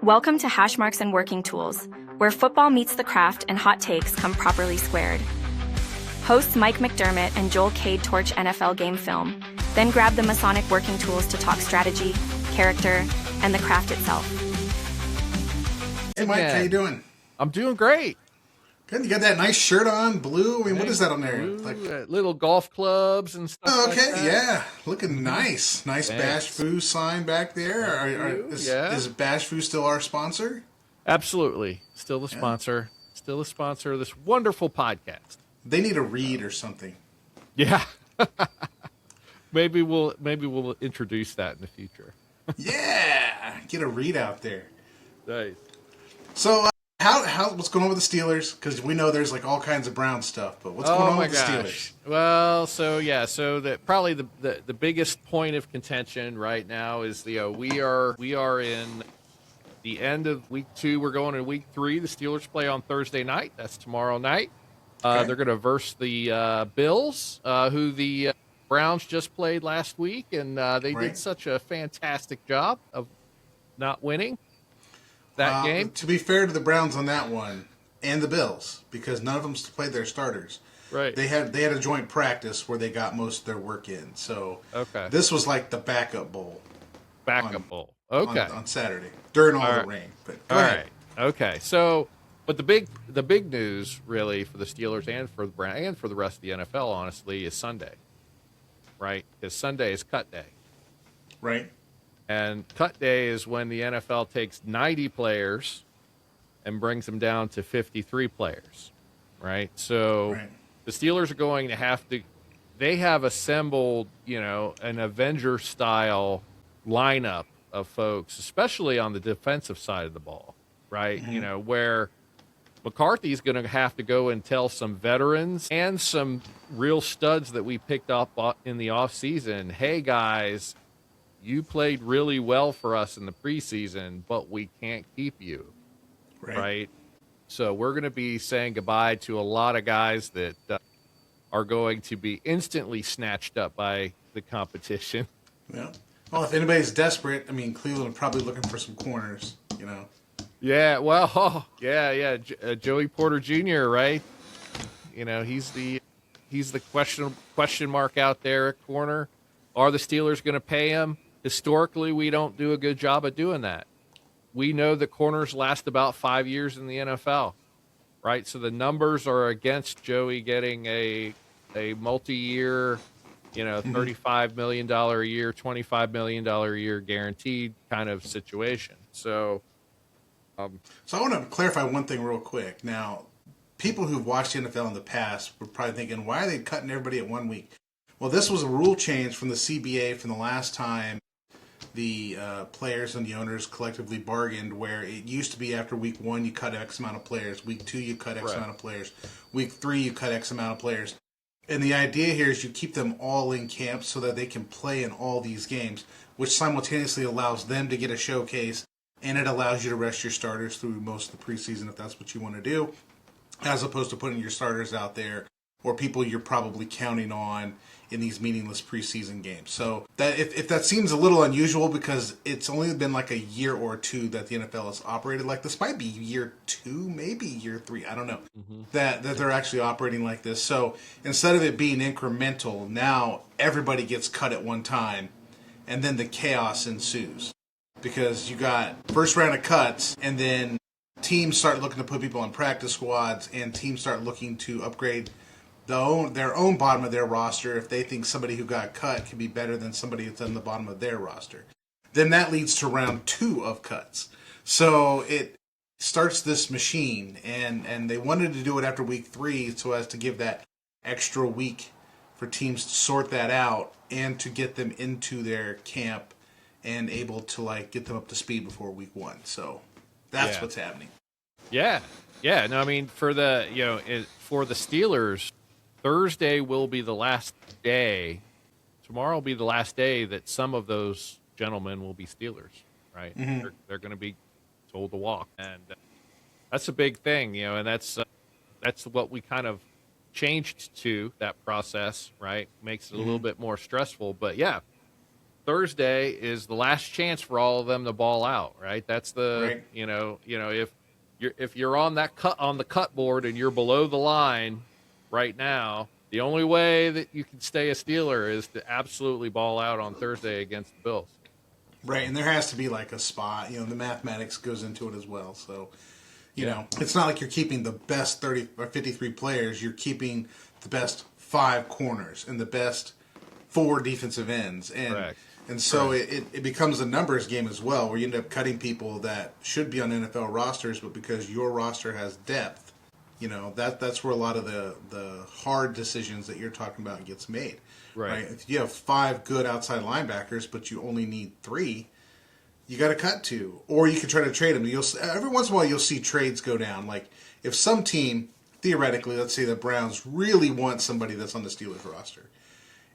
Welcome to Hashmarks and Working Tools, where football meets the craft and hot takes come properly squared. Hosts Mike McDermott and Joel Cade torch NFL game film, then grab the Masonic working tools to talk strategy, character, and the craft itself. Hey Mike, how you doing? I'm doing great. Good. You got that nice shirt on, blue. I mean, what is that on there? Blue, like little golf clubs and stuff. Oh, okay, like that. yeah, looking nice. Nice Thanks. Bash Foo sign back there. Is Bash Foo still our sponsor? Absolutely, still the sponsor. Still the sponsor of this wonderful podcast. They need a read or something. Yeah, maybe we'll introduce that in the future. Yeah, get a read out there. Nice. So, what's going on with the Steelers? Because we know there's like all kinds of Brown stuff, but what's going on with the Steelers? Well, so probably the biggest point of contention right now is we are in the end of week 2. We're going to week 3. The Steelers play on Thursday night. That's tomorrow night. Okay. They're going to verse the Bills, who the Browns just played last week, and they did such a fantastic job of not winning that game. To be fair to the Browns on that one, and the Bills, because none of them played their starters. Right. They had a joint practice where they got most of their work in. So this was like the backup bowl. Bowl. Okay. On Saturday during all the rain. But go ahead. Right. Okay. So, but the big news really for the Steelers and for the Browns and for the rest of the NFL, honestly, is Sunday. Right? Because Sunday is cut day. Right. And cut day is when the NFL takes 90 players and brings them down to 53 players, right? So the Steelers are going to have to – they have assembled, an Avenger-style lineup of folks, especially on the defensive side of the ball, right? Mm-hmm. Where McCarthy's going to have to go and tell some veterans and some real studs that we picked up in the offseason, hey, guys – you played really well for us in the preseason, but we can't keep you, right? So we're going to be saying goodbye to a lot of guys that are going to be instantly snatched up by the competition. Yeah. Well, if anybody's desperate, I mean, Cleveland are probably looking for some corners, Yeah, well, Joey Porter Jr., right? He's the question mark out there at corner. Are the Steelers going to pay him? Historically, we don't do a good job at doing that. We know that corners last about 5 years in the NFL, right? So the numbers are against Joey getting a multi-year, $35 million a year, $25 million a year guaranteed kind of situation. So I want to clarify one thing real quick. Now, people who've watched the NFL in the past were probably thinking, why are they cutting everybody at 1 week? Well, this was a rule change from the CBA from the last time the players and the owners collectively bargained, where it used to be after week 1 you cut X amount of players, week 2 you cut X amount of players, week 3 you cut X amount of players. And the idea here is you keep them all in camp so that they can play in all these games, which simultaneously allows them to get a showcase, and it allows you to rest your starters through most of the preseason if that's what you want to do, as opposed to putting your starters out there or people you're probably counting on in these meaningless preseason games. So that if that seems a little unusual, because it's only been like a year or 2 that the NFL has operated like this, might be year 2, maybe year 3, I don't know, that they're actually operating like this. So instead of it being incremental, now everybody gets cut at one time, and then the chaos ensues. Because you got first round of cuts, and then teams start looking to put people on practice squads, and teams start looking to upgrade their own bottom of their roster if they think somebody who got cut can be better than somebody that's on the bottom of their roster. Then that leads to round 2 of cuts. So it starts this machine, and they wanted to do it after week 3 so as to give that extra week for teams to sort that out and to get them into their camp and able to get them up to speed before week 1. So that's what's happening. Yeah. No, I mean, for the Steelers, Thursday will be the last day. Tomorrow will be the last day that some of those gentlemen will be Steelers, right? Mm-hmm. They're going to be told to walk, and that's a big thing, and that's what we kind of changed to that process, right? Makes it a little bit more stressful, but yeah, Thursday is the last chance for all of them to ball out, right? That's the Right. if you're on the cut board and you're below the line right now, the only way that you can stay a Steeler is to absolutely ball out on Thursday against the Bills. Right, and there has to be like a spot. The mathematics goes into it as well. So, it's not like you're keeping the best 30 or 53 players. You're keeping the best 5 corners and the best 4 defensive ends. And Correct. and so it becomes a numbers game as well, where you end up cutting people that should be on NFL rosters, but because your roster has depth, that's where a lot of the hard decisions that you're talking about gets made. Right. If you have 5 good outside linebackers, but you only need 3, you got to cut 2, or you can try to trade them. Every once in a while you'll see trades go down. Like if some team, theoretically, let's say the Browns really want somebody that's on the Steelers roster,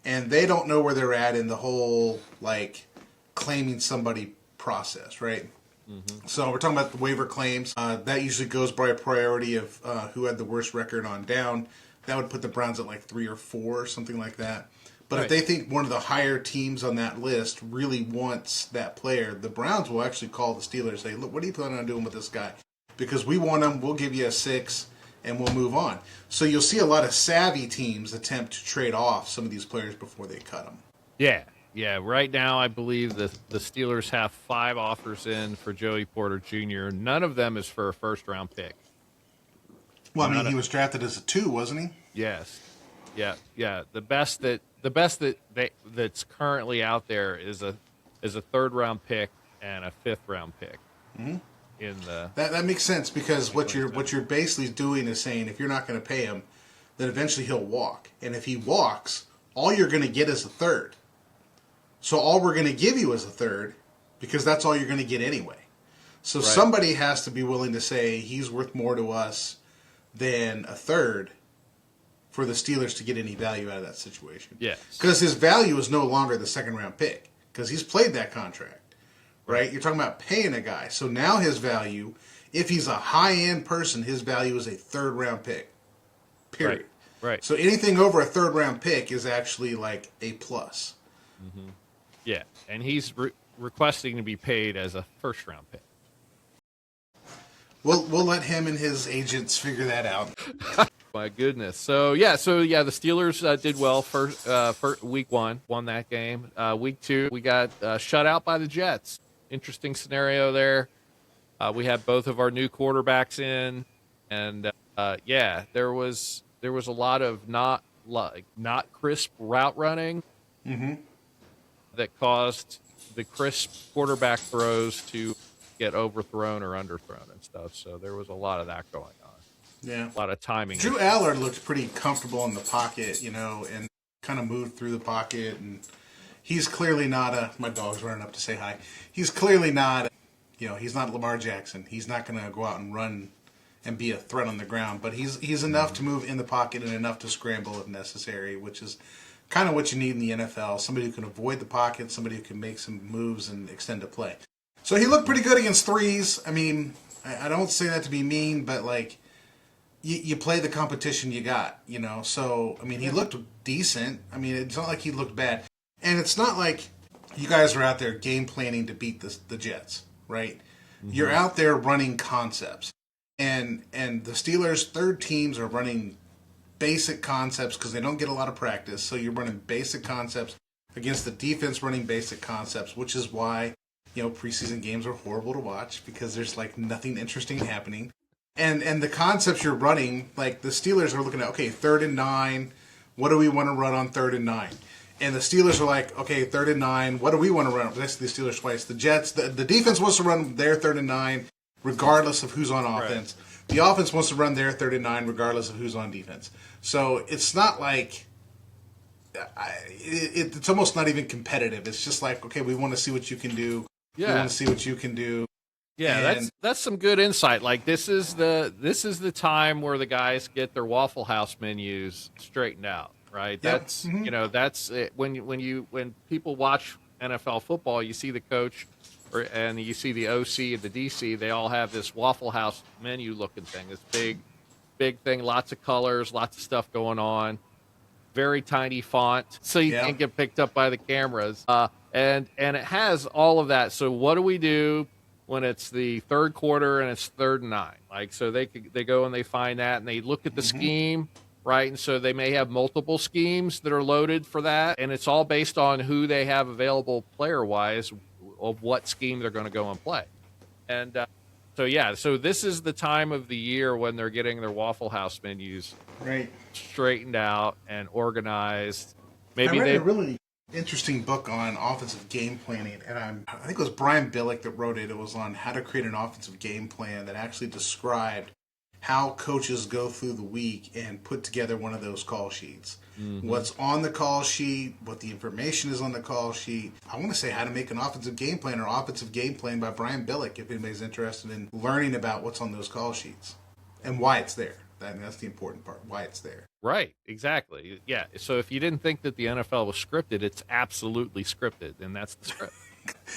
and they don't know where they're at in the whole like claiming somebody process, right? Mm-hmm. So we're talking about the waiver claims. That usually goes by a priority of who had the worst record on down. That would put the Browns at like 3 or 4, something like that. But if they think one of the higher teams on that list really wants that player, the Browns will actually call the Steelers and say, look, what are you planning on doing with this guy? Because we want him, we'll give you a 6, and we'll move on. So you'll see a lot of savvy teams attempt to trade off some of these players before they cut them. Yeah. Right now, I believe the Steelers have 5 offers in for Joey Porter Jr. None of them is for a first-round pick. Well, he was drafted as a 2, wasn't he? Yes. Yeah. The best that's currently out there is a 3rd-round pick and a 5th-round pick. Mm-hmm. In the that makes sense, because what you're basically doing is saying if you're not going to pay him, then eventually he'll walk, and if he walks, all you're going to get is a 3rd. So all we're going to give you is a 3rd, because that's all you're going to get anyway. So somebody has to be willing to say he's worth more to us than a 3rd for the Steelers to get any value out of that situation. Yes. Because his value is no longer the 2nd-round pick, because he's played that contract, right? You're talking about paying a guy. So now his value, if he's a high-end person, his value is a 3rd-round pick, period. Right. So anything over a 3rd-round pick is actually like a plus. Mm-hmm. Yeah, and he's requesting to be paid as a 1st-round pick. We'll let him and his agents figure that out. My goodness. So the Steelers did well for week 1, won that game. Week 2, we got shut out by the Jets. Interesting scenario there. We had both of our new quarterbacks in, and there was a lot of not crisp route running that caused the crisp quarterback throws to get overthrown or underthrown and stuff. So there was a lot of that going on. Yeah. A lot of timing. Drew Allard looked pretty comfortable in the pocket, and kind of moved through the pocket. And he's clearly not my dog's running up to say hi. He's clearly not, he's not Lamar Jackson. He's not going to go out and run and be a threat on the ground. But he's enough to move in the pocket and enough to scramble if necessary, which is kind of what you need in the NFL. Somebody who can avoid the pocket, somebody who can make some moves and extend a play. So he looked pretty good against threes. I mean, I don't say that to be mean, but like, you play the competition you got, So, I mean, he looked decent. I mean, it's not like he looked bad. And it's not like you guys are out there game planning to beat the Jets, right? Mm-hmm. You're out there running concepts. And the Steelers' 3rd teams are running basic concepts because they don't get a lot of practice. So you're running basic concepts against the defense running basic concepts, which is why, preseason games are horrible to watch, because there's like nothing interesting happening. And the concepts you're running, like the Steelers are looking at, okay, 3rd and 9, what do we want to run on 3rd and 9? And the Steelers are like, okay, 3rd and 9, what do we want to run? That's the Steelers twice. The Jets, the defense wants to run their 3rd and 9 regardless of who's on offense. Right. The offense wants to run their 3rd and 9 regardless of who's on defense. So it's not like, it's almost not even competitive. It's just like, okay, we want to see what you can do. Yeah. We want to see what you can do. Yeah, that's some good insight. Like this is the time where the guys get their Waffle House menus straightened out, right? Yep. That's that's it. When people watch NFL football, you see the coach and you see the OC and the DC. They all have this Waffle House menu looking thing. This big thing, lots of colors, lots of stuff going on. Very tiny font, so you can't get picked up by the cameras. And it has all of that. So what do we do when it's the third quarter and it's 3rd and 9? Like, so they go and they find that and they look at the scheme, right? And so they may have multiple schemes that are loaded for that, and it's all based on who they have available player-wise of what scheme they're going to go and play. And so this is the time of the year when they're getting their Waffle House menus straightened out and organized. Maybe I read a really interesting book on offensive game planning, and I think it was Brian Billick that wrote it. It was on how to create an offensive game plan that actually described how coaches go through the week and put together one of those call sheets. What's on the call sheet, what the information is on the call sheet. I want to say How to Make an Offensive Game Plan or Offensive Game Plan by Brian Billick, if anybody's interested in learning about what's on those call sheets and why it's there. That's the important part, why it's there. Right, exactly. Yeah, so if you didn't think that the NFL was scripted, it's absolutely scripted, and that's the script.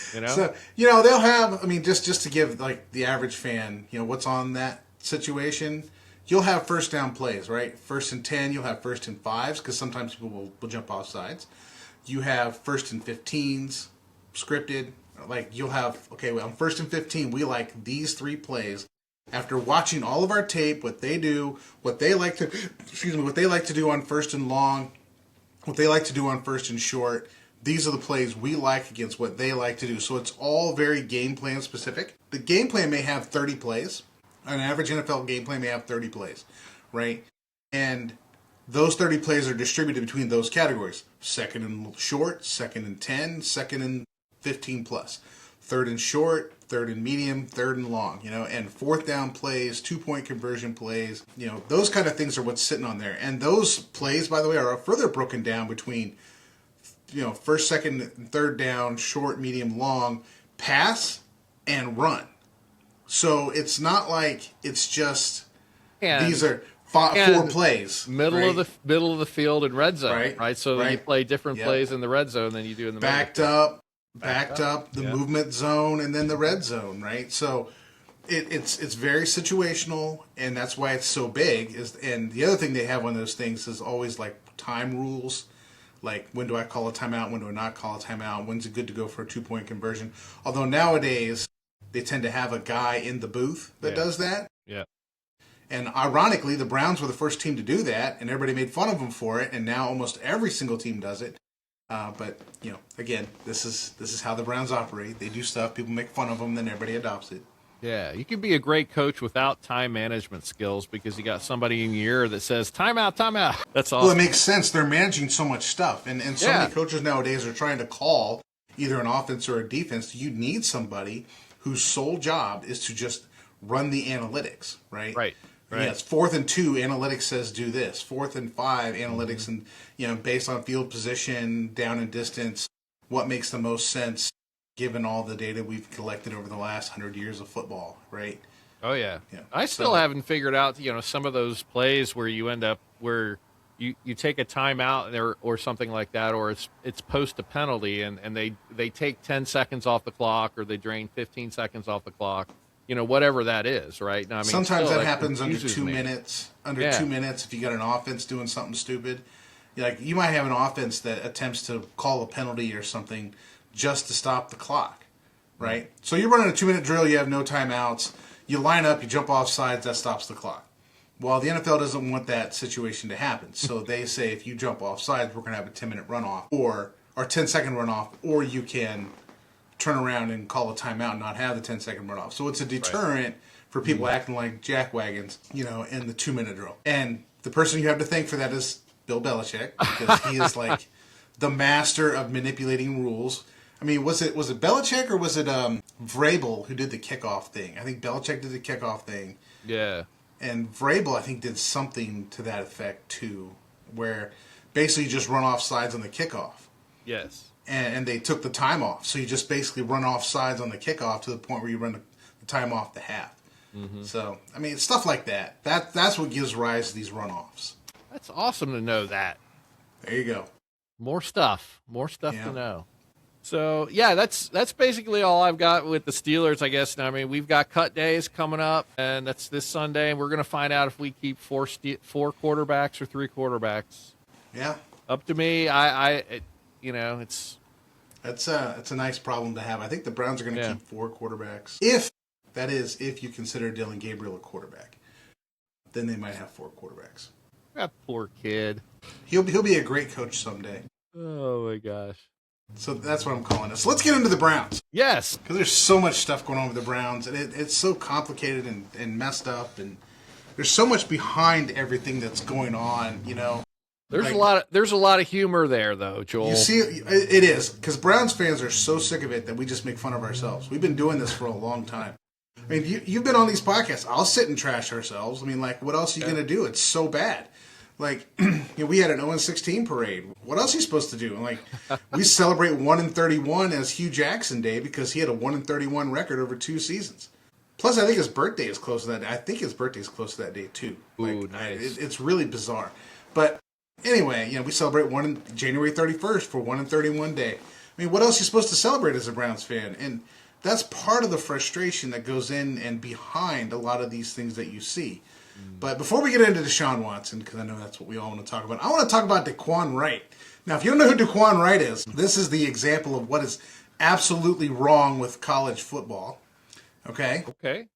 So, they'll have, just to give, like, the average fan, what's on that situation. You'll have first down plays, right? 1st and 10, you'll have 1st and 5s, because sometimes people will jump off sides. You have 1st and 15s scripted. Like, you'll have, on 1st and 15, we like these 3 plays. After watching all of our tape, what they do, what they like to do on 1st and long, what they like to do on 1st and short, these are the plays we like against what they like to do. So it's all very game plan specific. The game plan may have 30 plays. An average NFL game plan may have 30 plays, right? And those 30 plays are distributed between those categories. 2nd and short, 2nd and 10, 2nd and 15 plus. 3rd and short, 3rd and medium, 3rd and long, and 4th down plays, 2-point conversion plays, those kind of things are what's sitting on there. And those plays, by the way, are further broken down between, 1st, 2nd, and 3rd down, short, medium, long, pass, and run. So it's not like it's just these are 4 plays. Middle of the field and red zone, right? So you play different plays in the red zone than you do in the backed up, the movement zone, and then the red zone, right? So it's very situational, and that's why it's so big. And the other thing they have on those things is always like time rules. Like, when do I call a timeout? When do I not call a timeout? When's it good to go for a 2-point conversion? Although nowadays they tend to have a guy in the booth that does that. Yeah. And ironically, the Browns were the first team to do that, and everybody made fun of them for it. And now almost every single team does it. But again, this is how the Browns operate. They do stuff, people make fun of them, then everybody adopts it. Yeah, you can be a great coach without time management skills because you got somebody in your ear that says, timeout, timeout. That's awesome. Well, it makes sense. They're managing so much stuff. And so many coaches nowadays are trying to call either an offense or a defense. You need somebody whose sole job is to just run the analytics, right? Right. Yes, 4th and 2, analytics says do this. 4th and 5, analytics and based on field position, down and distance, what makes the most sense given all the data we've collected over the last 100 years of football, right? Oh yeah. I still haven't figured out some of those plays where you end up where you take a timeout or something like that, or it's post a penalty and they take 10 seconds off the clock or they drain 15 seconds off the clock. Whatever that is, right? Now, sometimes that happens under 2 minutes. Under 2 minutes, if you got an offense doing something stupid, you might have an offense that attempts to call a penalty or something just to stop the clock, right? So you're running a 2-minute drill, you have no timeouts, you line up, you jump off sides, that stops the clock. Well, the NFL doesn't want that situation to happen, so they say if you jump off sides, we're going to have a 10-minute runoff or 10-second runoff, or you can turn around and call a timeout and not have the 10-second runoff. So it's a deterrent for people acting like jackwagons, in the 2-minute drill. And the person you have to thank for that is Bill Belichick, because he is like the master of manipulating rules. Was it Belichick or was it Vrabel who did the kickoff thing? I think Belichick did the kickoff thing. Yeah. And Vrabel, I think, did something to that effect too, where basically you just run off sides on the kickoff. Yes. And they took the time off. So you just basically run off sides on the kickoff to the point where you run the time off the half. Mm-hmm. So, it's stuff like that. That's what gives rise to these runoffs. That's awesome to know that. There you go. More stuff to know. So, that's basically all I've got with the Steelers, I guess. Now, we've got cut days coming up, and that's this Sunday, and we're going to find out if we keep four quarterbacks or 3 quarterbacks. Yeah. Up to me. It's... That's a nice problem to have. I think the Browns are going to keep 4 quarterbacks. If you consider Dylan Gabriel a quarterback, then they might have 4 quarterbacks. That poor kid. He'll be a great coach someday. Oh my gosh. So that's what I'm calling it. So let's get into the Browns. Yes. Because there's so much stuff going on with the Browns, and it's so complicated and messed up, and there's so much behind everything that's going on, you know. There's a lot of humor there, though, Joel. You see, it is, because Browns fans are so sick of it that we just make fun of ourselves. We've been doing this for a long time. I mean, you've been on these podcasts. I'll sit and trash ourselves. I mean, like, what else are you going to do? It's so bad. Like, we had an 0-16 parade. What else are you supposed to do? Like, we celebrate 1-31 as Hugh Jackson Day because he had a 1-31 record over 2 seasons. Plus, I think his birthday is close to that day. I think his birthday is close to that day, too. Ooh, nice. It's really bizarre. But anyway, we celebrate January 31st for 1-31 Day. I mean, what else are you supposed to celebrate as a Browns fan? And that's part of the frustration that goes in and behind a lot of these things that you see. But before we get into Deshaun Watson, because I know that's what we all want to talk about, I want to talk about DeQuan Wright. Now, if you don't know who DeQuan Wright is, this is the example of what is absolutely wrong with college football. Okay? Okay.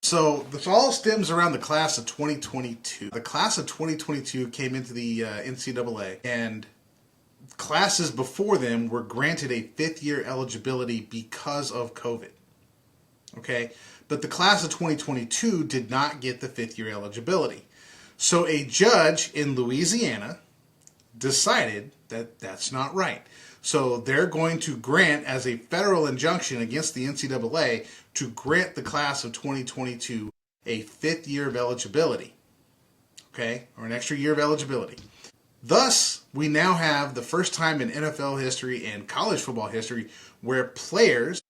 So this all stems around the class of 2022. The class of 2022 came into the NCAA, and classes before them were granted a 5th-year eligibility because of COVID. Okay? But the class of 2022 did not get the 5th-year eligibility. So a judge in Louisiana decided that that's not right. So they're going to grant, as a federal injunction against the NCAA, to grant the class of 2022 a 5th year of eligibility. Okay? Or an extra year of eligibility. Thus, we now have the first time in NFL history and college football history where players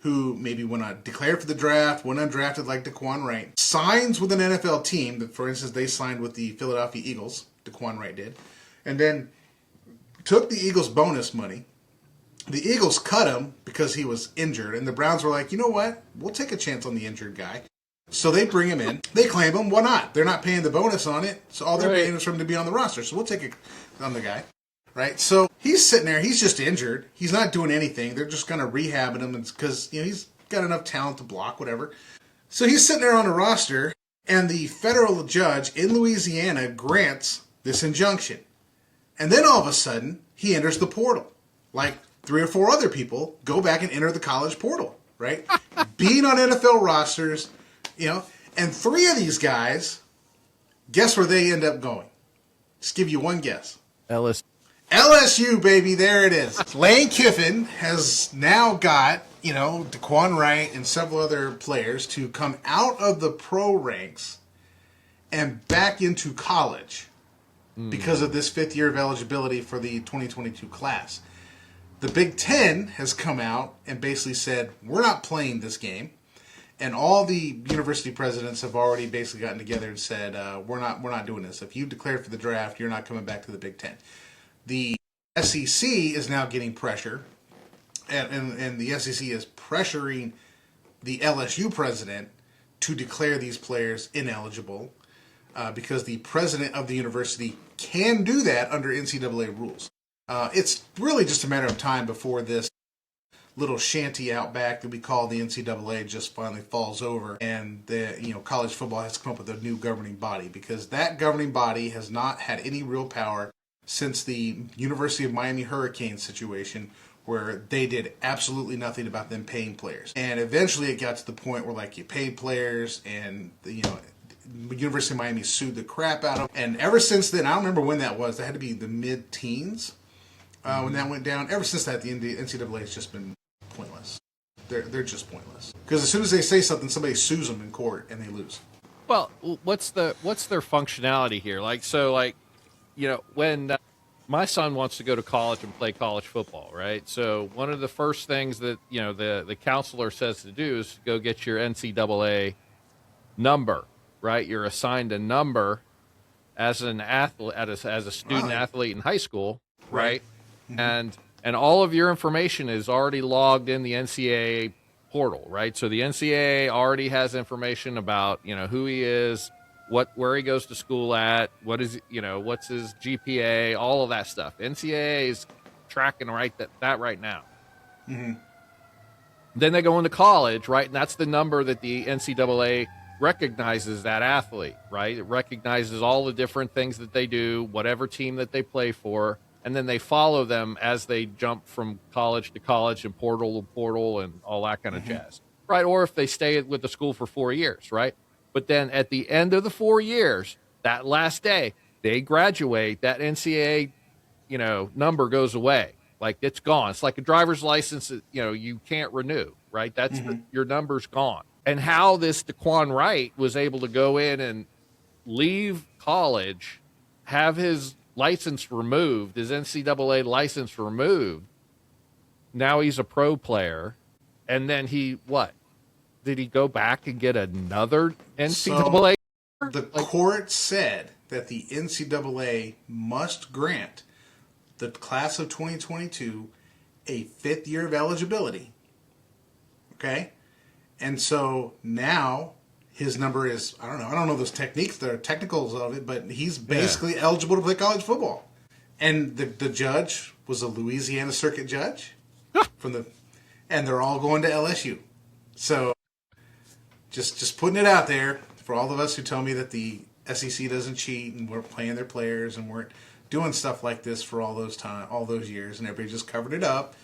who maybe went on declared for the draft, went undrafted like DeQuan Wright, signs with an NFL team. For instance, they signed with the Philadelphia Eagles, DeQuan Wright did, and then took the Eagles' bonus money. The Eagles cut him because he was injured, and the Browns were like, you know what? We'll take a chance on the injured guy. So they bring him in. They claim him. Why not? They're not paying the bonus on it, so all they're paying is for him to be on the roster. So we'll take it on the guy. Right? So he's sitting there. He's just injured. He's not doing anything. They're just going to rehab him because he's got enough talent to block, whatever. So he's sitting there on the roster, and the federal judge in Louisiana grants this injunction. And then all of a sudden, he enters the portal. Like 3 or 4 other people go back and enter the college portal, right? Being on NFL rosters, and 3 of these guys, guess where they end up going? Just give you one guess. LSU, baby, there it is. Lane Kiffin has now got, DeQuan Wright and several other players to come out of the pro ranks and back into college because of this 5th year of eligibility for the 2022 class. The Big Ten has come out and basically said, we're not playing this game. And all the university presidents have already basically gotten together and said, we're not doing this. If you declared for the draft, you're not coming back to the Big Ten. The SEC is now getting pressure, and the SEC is pressuring the LSU president to declare these players ineligible because the president of the university can do that under NCAA rules. It's really just a matter of time before this little shanty outback that we call the NCAA just finally falls over, and college football has come up with a new governing body, because that governing body has not had any real power since the University of Miami Hurricane situation, where they did absolutely nothing about them paying players. And eventually it got to the point where you paid players, and the University of Miami sued the crap out of them. And ever since then, I don't remember when that was. That had to be the mid-teens when that went down. Ever since that, the NCAA has just been pointless. They're just pointless. Because as soon as they say something, somebody sues them in court and they lose. Well, what's their functionality here? When my son wants to go to college and play college football, right? So one of the first things that, the counselor says to do is go get your NCAA number, right? You're assigned a number as an athlete, as a student athlete in high school, right? Mm-hmm. And all of your information is already logged in the NCAA portal, right? So the NCAA already has information about, who he is, where he goes to school at, what's his GPA, all of that stuff. NCAA is tracking that right now. Mm-hmm. Then they go into college, right? And that's the number that the NCAA recognizes that athlete, right? It recognizes all the different things that they do, whatever team that they play for, and then they follow them as they jump from college to college and portal to portal and all that kind of jazz, right? Or if they stay with the school for 4 years, right? But then at the end of the 4 years, that last day, they graduate, that NCAA, number goes away. Like, it's gone. It's like a driver's license, you can't renew, right? That's your number's gone. And how this Daquan Wright was able to go in and leave college, have his license removed, his NCAA license removed. Now he's a pro player. And then did he go back and get another NCAA? So the court said that the NCAA must grant the class of 2022 a 5th year of eligibility. Okay? And so now his number is, I don't know those technicals of it, but he's basically eligible to play college football. And the judge was a Louisiana circuit judge and they're all going to LSU. So just putting it out there for all of us who tell me that the SEC doesn't cheat and weren't playing their players and weren't doing stuff like this for all those years, and everybody just covered it up.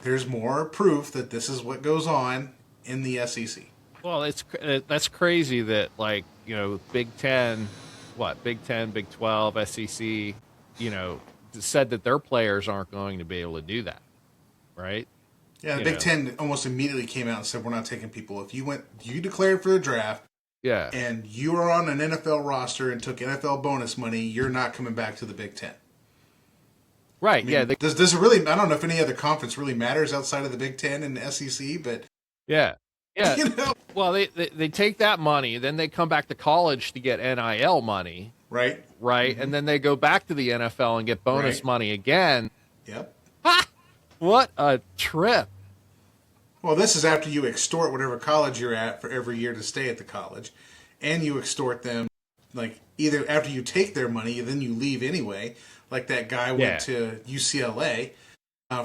There's more proof that this is what goes on in the SEC. Well, that's crazy that Big Ten, Big 12, SEC, said that their players aren't going to be able to do that, right? Yeah, the Big Ten almost immediately came out and said we're not taking people. If you declared for the draft. Yeah. And you were on an NFL roster and took NFL bonus money, you're not coming back to the Big Ten. Right, I mean, does it really, I don't know if any other conference really matters outside of the Big Ten and the SEC, but... Yeah. Well, they take that money, then they come back to college to get NIL money. Right. Mm-hmm. And then they go back to the NFL and get bonus money again. Yep. Ha! What a trip. Well, this is after you extort whatever college you're at for every year to stay at the college. And you extort them, either after you take their money, then you leave anyway. Like that guy went to UCLA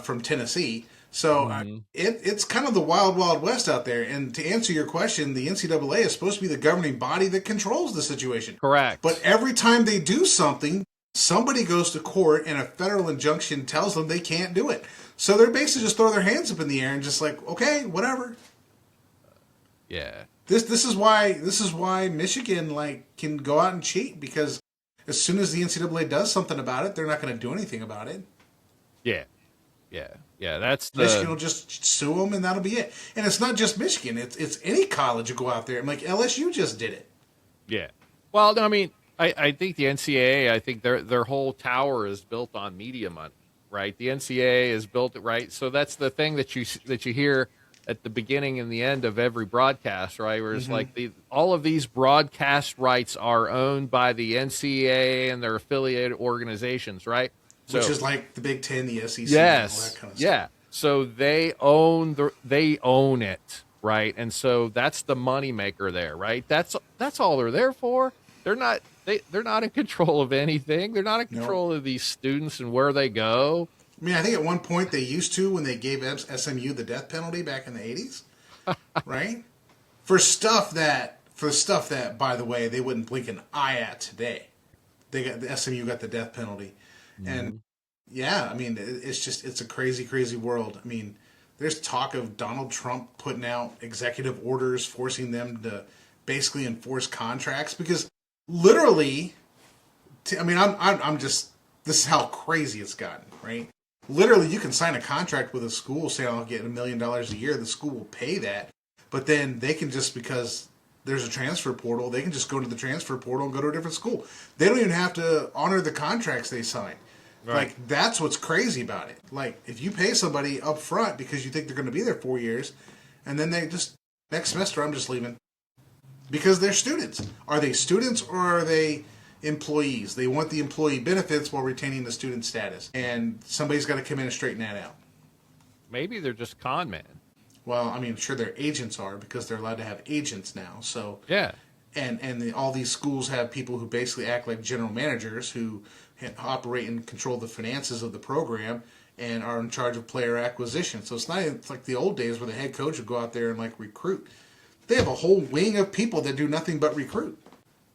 from Tennessee. So it's kind of the wild, wild west out there. And to answer your question, the NCAA is supposed to be the governing body that controls the situation. Correct. But every time they do something, somebody goes to court and a federal injunction tells them they can't do it. So they're basically just throw their hands up in the air and just okay, whatever. Yeah. This is why Michigan can go out and cheat, because as soon as the NCAA does something about it, they're not going to do anything about it. Yeah. Michigan will just sue them and that'll be it. And it's not just Michigan; it's any college who go out there. LSU just did it. Yeah. Well, I mean, I think the NCAA, I think their whole tower is built on media money. Right, the NCAA is built right, so that's the thing that you hear at the beginning and the end of every broadcast, right? Where it's all of these broadcast rights are owned by the NCAA and their affiliated organizations, right? Which is like the Big Ten, the SEC, yes, and all that kind of stuff. Yeah. So they own it, right? And so that's the moneymaker there, right? That's all they're there for. They're not in control of anything. They're not in control of these students and where they go. I mean, I think at one point they used to, when they gave SMU the death penalty back in the 80s, right? For stuff that, by the way, they wouldn't blink an eye at today. The SMU got the death penalty. And I mean, it's a crazy, crazy world. I mean, there's talk of Donald Trump putting out executive orders forcing them to basically enforce contracts, because literally, I'm just, this is how crazy it's gotten, right? Literally, you can sign a contract with a school saying I'll get $1 million a year. The school will pay that, but then they can just, because there's a transfer portal, they can just go to the transfer portal and go to a different school. They don't even have to honor the contracts they sign. Right. That's what's crazy about it. If you pay somebody up front because you think they're going to be there 4 years, and then they just, next semester, I'm just leaving. Because they're students. Are they students or are they employees? They want the employee benefits while retaining the student status. And somebody's got to come in and straighten that out. Maybe they're just con men. Well, I mean, sure their agents are, because they're allowed to have agents now. So yeah. And all these schools have people who basically act like general managers who operate and control the finances of the program. and are in charge of player acquisition. So it's like the old days where the head coach would go out there and like recruit. They have a whole wing of people that do nothing but recruit.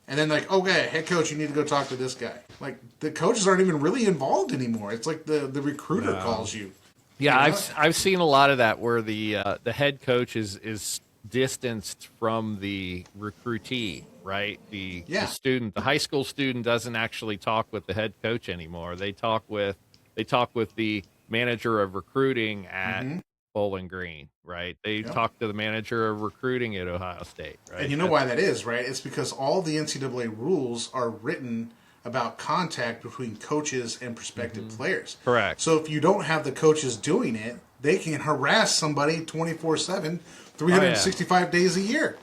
And then like, okay, head coach, you need to go talk to this guy. Like the coaches aren't even really involved anymore. It's like the recruiter calls you. Yeah, you know? I've seen a lot of that where the head coach is distanced from the recruitee, right? The student, the high school student doesn't actually talk with the head coach anymore. They talk with the manager of recruiting at Bowling Green, right? They talk to the manager of recruiting at Ohio State, right? And you know why that is, right? It's because all the NCAA rules are written about contact between coaches and prospective players. Correct. So if you don't have the coaches doing it, they can harass somebody 24/7, 365 days a year.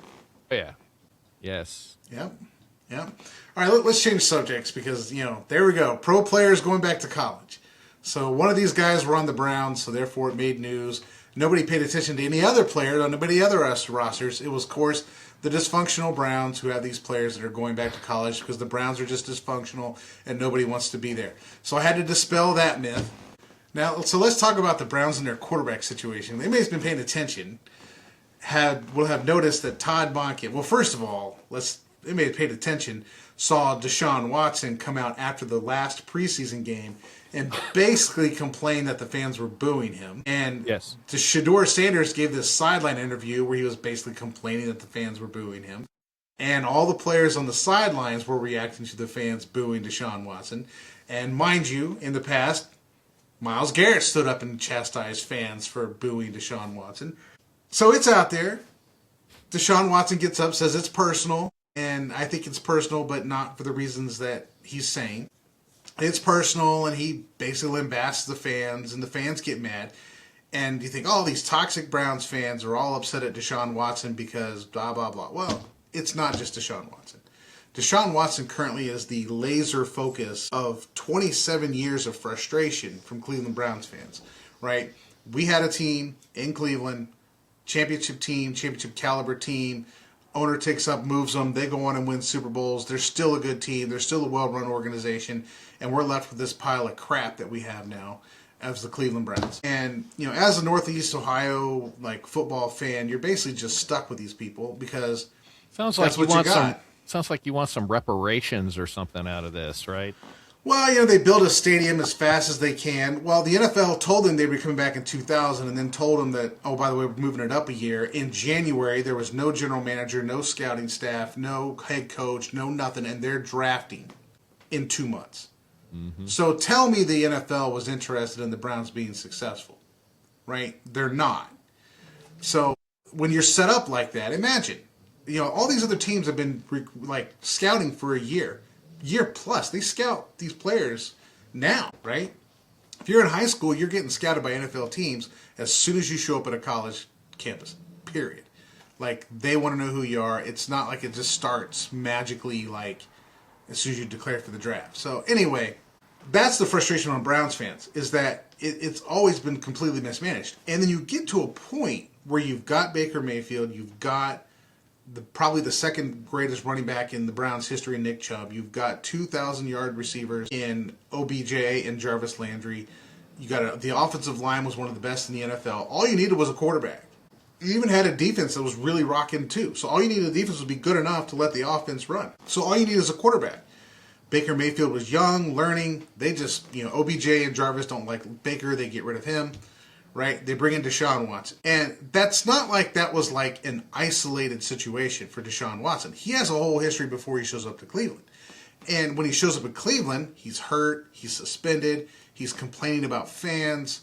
Oh, yeah. Yes. Yep. All right, let's change subjects because, there we go. Pro players going back to college. So one of these guys were on the Browns, so therefore it made news. Nobody paid attention to any other players on any other rosters. It was, of course, the dysfunctional Browns who have these players that are going back to college because the Browns are just dysfunctional and nobody wants to be there. So I had to dispel that myth. Now, so let's talk about the Browns and their quarterback situation. Anybody who's been paying attention will have noticed that Todd Monken, well, first of all, anybody who paid attention saw Deshaun Watson come out after the last preseason game and basically complained that the fans were booing him. And Shedeur Sanders gave this sideline interview where he was basically complaining that the fans were booing him. And all the players on the sidelines were reacting to the fans booing Deshaun Watson. And mind you, in the past, Myles Garrett stood up and chastised fans for booing Deshaun Watson. So it's out there. Deshaun Watson gets up, says it's personal. And I think it's personal, but not for the reasons that he's saying. It's personal, and he basically lambasts the fans, and the fans get mad. And you think, oh, these toxic Browns fans are all upset at Deshaun Watson because blah, blah, blah. Well, it's not just Deshaun Watson. Deshaun Watson currently is the laser focus of 27 years of frustration from Cleveland Browns fans, right? We had a team in Cleveland, championship team, championship caliber team. Owner takes up, moves them. They go on and win Super Bowls. They're still a good team. They're still a well-run organization. And we're left with this pile of crap that we have now as the Cleveland Browns. And, as a Northeast Ohio, football fan, you're basically just stuck with these people because sounds like that's what you got. Sounds like you want some reparations or something out of this, right? Well, they build a stadium as fast as they can. Well, the NFL told them they'd be coming back in 2000 and then told them that, oh, by the way, we're moving it up a year. In January, there was no general manager, no scouting staff, no head coach, no nothing, and they're drafting in 2 months. So tell me the NFL was interested in the Browns being successful, right? They're not. So when you're set up like that, imagine, all these other teams have been scouting for a year plus. They scout these players now, right? If you're in high school, you're getting scouted by NFL teams as soon as you show up at a college campus, period. They want to know who you are. It's not like it just starts magically as soon as you declare for the draft. So anyway, that's the frustration on Browns fans, is that it's always been completely mismanaged. And then you get to a point where you've got Baker Mayfield, you've got probably the second greatest running back in the Browns' history, Nick Chubb. You've got 2,000-yard receivers in OBJ and Jarvis Landry. You got the offensive line was one of the best in the NFL. All you needed was a quarterback. You even had a defense that was really rocking too. So all you needed, the defense would be good enough to let the offense run. So all you need is a quarterback. Baker Mayfield was young, learning. They just, OBJ and Jarvis don't like Baker. They get rid of him, right? They bring in Deshaun Watson. And that's not like that was an isolated situation for Deshaun Watson. He has a whole history before he shows up to Cleveland. And when he shows up in Cleveland, he's hurt, he's suspended, he's complaining about fans.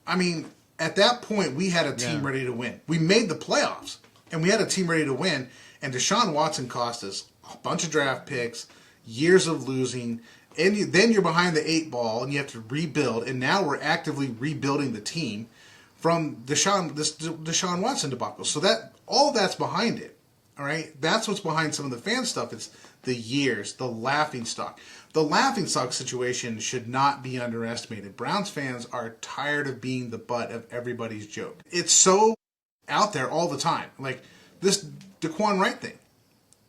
I mean, at that point, we had a team ready to win. We made the playoffs, and we had a team ready to win, and Deshaun Watson cost us a bunch of draft picks, years of losing, and then you're behind the 8 ball, and you have to rebuild, and now we're actively rebuilding the team from Deshaun Watson debacle. So that all that's behind it, all right? That's what's behind some of the fan stuff. It's the years, the laughingstock. The laughingstock situation should not be underestimated. Browns fans are tired of being the butt of everybody's joke. It's so out there all the time. This Daquan Wright thing.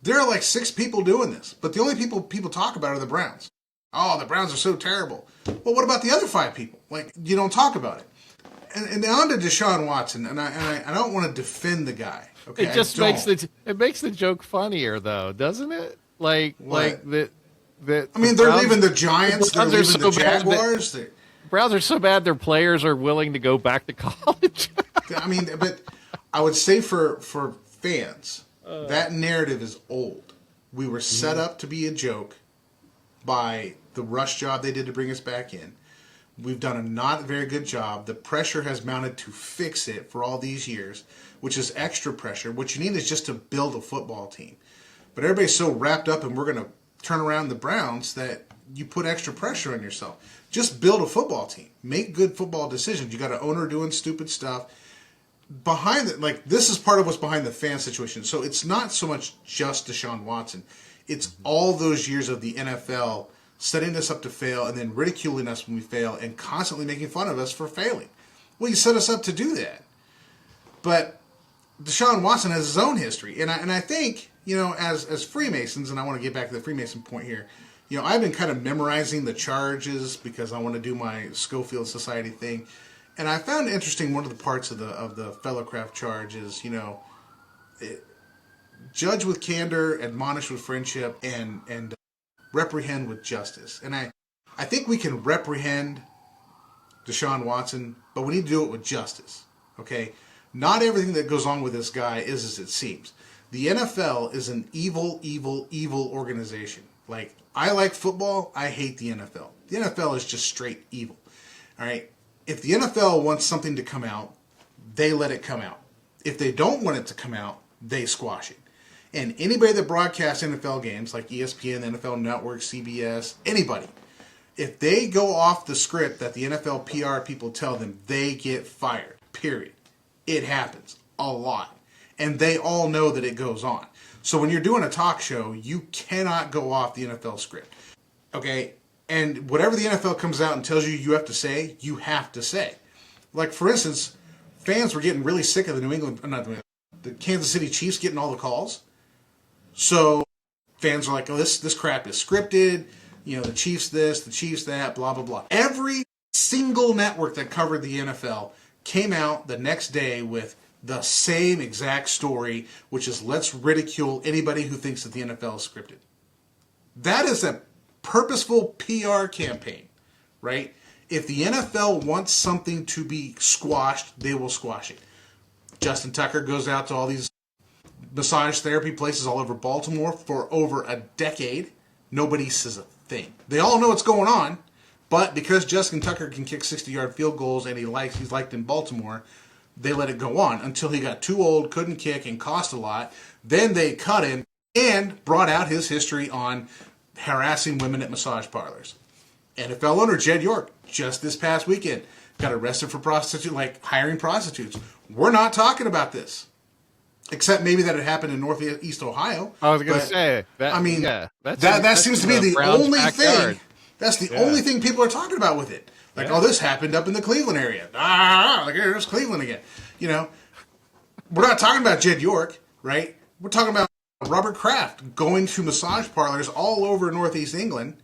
There are 6 people doing this, but the only people talk about are the Browns. Oh, the Browns are so terrible. Well, what about the other 5 people? Like, you don't talk about it. And on to Deshaun Watson, and I don't want to defend the guy. Okay, it just makes the joke funnier, though, doesn't it? Like that. I mean, they're leaving the Giants. They're leaving the Jaguars. Browns are so bad their players are willing to go back to college. I mean, but I would say for fans, that narrative is old. We were set up to be a joke by the rush job they did to bring us back in. We've done a not very good job. The pressure has mounted to fix it for all these years, which is extra pressure. What you need is just to build a football team. But everybody's so wrapped up and we're going to turn around the Browns that you put extra pressure on yourself. Just build a football team. Make good football decisions. You got an owner doing stupid stuff. Behind it, like, this is part of what's behind the fan situation. So it's not so much just Deshaun Watson. It's all those years of the NFL setting us up to fail and then ridiculing us when we fail and constantly making fun of us for failing. Well, you set us up to do that. But Deshaun Watson has his own history. And I think, as Freemasons, and I want to get back to the Freemason point here, I've been kind of memorizing the charges because I want to do my Schofield Society thing. And I found it interesting, one of the parts of the Fellowcraft charge is, judge with candor, admonish with friendship, and reprehend with justice. And I think we can reprehend Deshaun Watson, but we need to do it with justice. Okay? Not everything that goes on with this guy is as it seems. The NFL is an evil, evil, evil organization. Like, I like football, I hate the NFL. The NFL is just straight evil. All right? If the NFL wants something to come out, they let it come out. If they don't want it to come out, they squash it. And anybody that broadcasts NFL games, like ESPN, NFL Network, CBS, anybody, if they go off the script that the NFL PR people tell them, they get fired. Period. It happens a lot. And they all know that it goes on. So when you're doing a talk show, you cannot go off the NFL script. Okay? And whatever the NFL comes out and tells you you have to say, you have to say. Like, for instance, fans were getting really sick of the Kansas City Chiefs getting all the calls. So fans are like, oh, this crap is scripted. The Chiefs this, the Chiefs that, blah, blah, blah. Every single network that covered the NFL came out the next day with the same exact story, which is let's ridicule anybody who thinks that the NFL is scripted. That is a purposeful PR campaign, right? If the NFL wants something to be squashed, they will squash it. Justin Tucker goes out to all these massage therapy places all over Baltimore for over a decade. Nobody says a thing. They all know what's going on, but because Justin Tucker can kick 60-yard field goals and he's liked in Baltimore, they let it go on until he got too old, couldn't kick, and cost a lot. Then they cut him and brought out his history on harassing women at massage parlors. NFL owner Jed York, just this past weekend, got arrested for hiring prostitutes. We're not talking about this. Except maybe that it happened in Northeast Ohio. I was going to say. That seems to be the only thing. That's the only thing people are talking about with it. Oh, this happened up in the Cleveland area. Here's Cleveland again. We're not talking about Jed York, right? We're talking about Robert Kraft going to massage parlors all over Northeast England,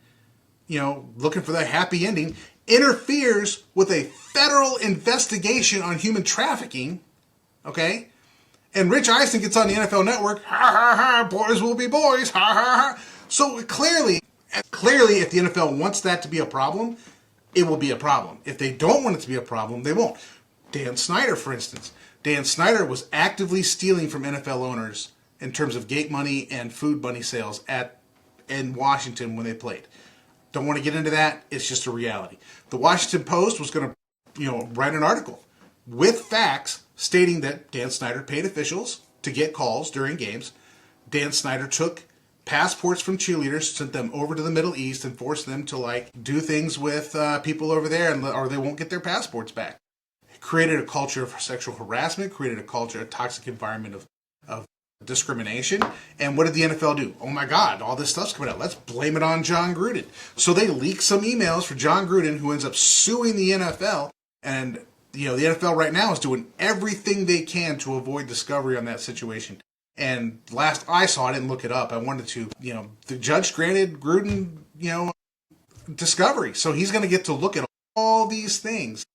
looking for the happy ending, interferes with a federal investigation on human trafficking, okay? And Rich Eisen gets on the NFL Network, ha ha ha, boys will be boys, ha ha ha. So clearly, if the NFL wants that to be a problem, it will be a problem. If they don't want it to be a problem, they won't. Dan Snyder, for instance. Dan Snyder was actively stealing from NFL owners in terms of gate money and food money sales in Washington when they played. Don't want to get into that. It's just a reality. The Washington Post was going to, write an article with facts stating that Dan Snyder paid officials to get calls during games. Dan Snyder took passports from cheerleaders, sent them over to the Middle East, and forced them to do things with people over there, or they won't get their passports back. It created a culture of sexual harassment, created a toxic environment of discrimination. And what did the NFL do? Oh my God, all this stuff's coming out. Let's blame it on John Gruden. So they leak some emails for John Gruden, who ends up suing the NFL. And the NFL right now is doing everything they can to avoid discovery on that situation. And last I saw, I didn't look it up. I wanted to, the judge granted Gruden, discovery. So he's going to get to look at all these things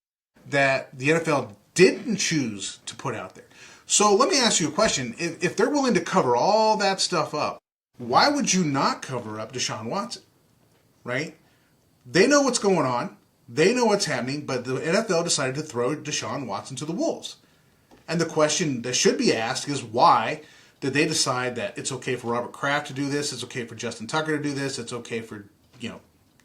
that the NFL didn't choose to put out there. So let me ask you a question. If they're willing to cover all that stuff up, why would you not cover up Deshaun Watson? Right? They know what's going on. They know what's happening, but the NFL decided to throw Deshaun Watson to the wolves. And the question that should be asked is, why did they decide that it's okay for Robert Kraft to do this, it's okay for Justin Tucker to do this, it's okay for,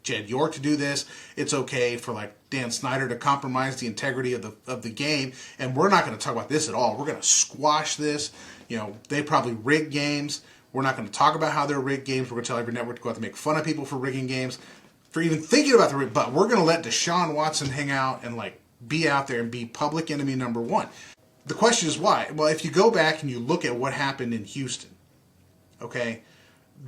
Jed York to do this, it's okay for Dan Snyder to compromise the integrity of the game, and we're not going to talk about this at all. We're going to squash this. They probably rig games. We're not going to talk about how they're rigged games. We're going to tell every network to go out to make fun of people for rigging games, for even thinking about the rig. But we're going to let Deshaun Watson hang out and be out there and be public enemy number one. The question is why? Well, if you go back and you look at what happened in Houston, okay,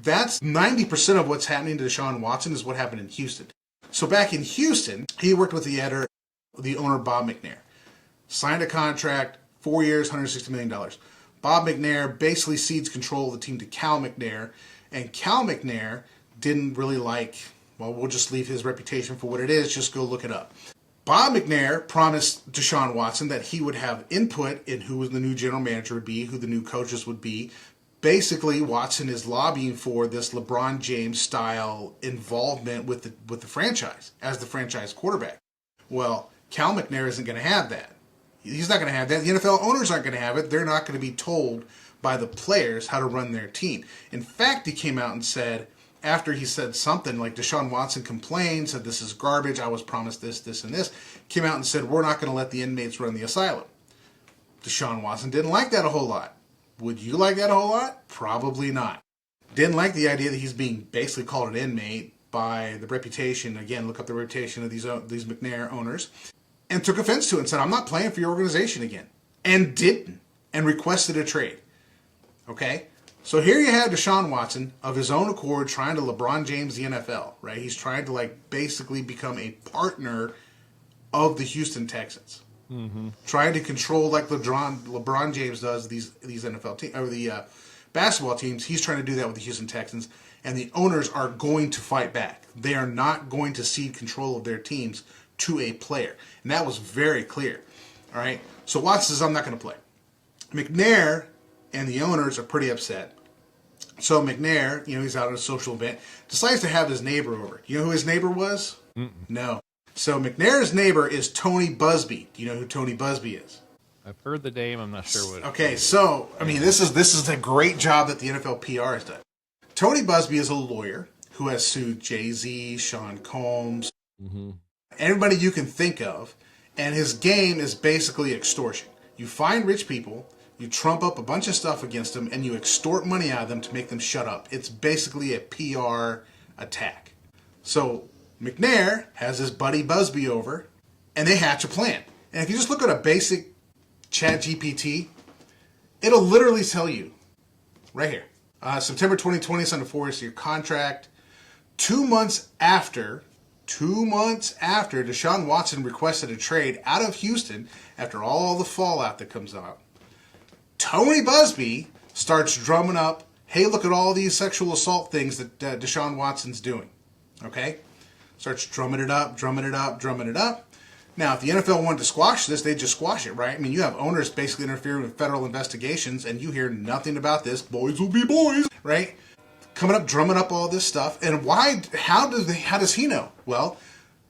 that's 90% of what's happening to Deshaun Watson is what happened in Houston. So back in Houston, he worked with the owner Bob McNair. Signed a contract, 4 years, $160 million. Bob McNair basically cedes control of the team to Cal McNair, and Cal McNair didn't really we'll just leave his reputation for what it is, just go look it up. Bob McNair promised Deshaun Watson that he would have input in who the new general manager would be, who the new coaches would be. Basically, Watson is lobbying for this LeBron James style involvement with the franchise as the franchise quarterback. Well, Cal McNair isn't going to have that. He's not going to have that. The NFL owners aren't going to have it. They're not going to be told by the players how to run their team. In fact, he came out and said, after he said something like Deshaun Watson complained, said this is garbage, I was promised this, this, and this, came out and said we're not going to let the inmates run the asylum. Deshaun Watson didn't like that a whole lot. Would you like that a whole lot? Probably not. Didn't like the idea that he's being basically called an inmate by the reputation. Again, look up the reputation of these McNair owners. And took offense to it and said, I'm not playing for your organization again. And didn't. And requested a trade. Okay? So here you have Deshaun Watson, of his own accord, trying to LeBron James the NFL. Right? He's trying to basically become a partner of the Houston Texans. Mm-hmm. Trying to control LeBron James does these NFL teams, or the basketball teams. He's trying to do that with the Houston Texans, and the owners are going to fight back. They are not going to cede control of their teams to a player, and that was very clear. All right, so Watson says I'm not going to play. McNair and the owners are pretty upset. So McNair, he's out at a social event, decides to have his neighbor over. You know who his neighbor was? Mm-mm. No. So McNair's neighbor is Tony Busby. Do you know who Tony Busby is? I've heard the name. I'm not sure what. Okay, so this is a great job that the NFL PR has done. Tony Busby is a lawyer who has sued Jay-Z, Sean Combs, everybody you can think of, and his game is basically extortion. You find rich people, you trump up a bunch of stuff against them, and you extort money out of them to make them shut up. It's basically a PR attack. So McNair has his buddy Busby over, and they hatch a plan. And if you just look at a basic Chat GPT, it'll literally tell you, right here, September 2020, signed a 4-year contract. 2 months after Deshaun Watson requested a trade out of Houston, after all the fallout that comes out, Tony Busby starts drumming up, hey, look at all these sexual assault things that Deshaun Watson's doing. Okay? Starts drumming it up. Now, if the NFL wanted to squash this, they'd just squash it, right? I mean, you have owners basically interfering with federal investigations, and you hear nothing about this. Boys will be boys, right? Coming up, drumming up all this stuff. And why? How does he know? Well,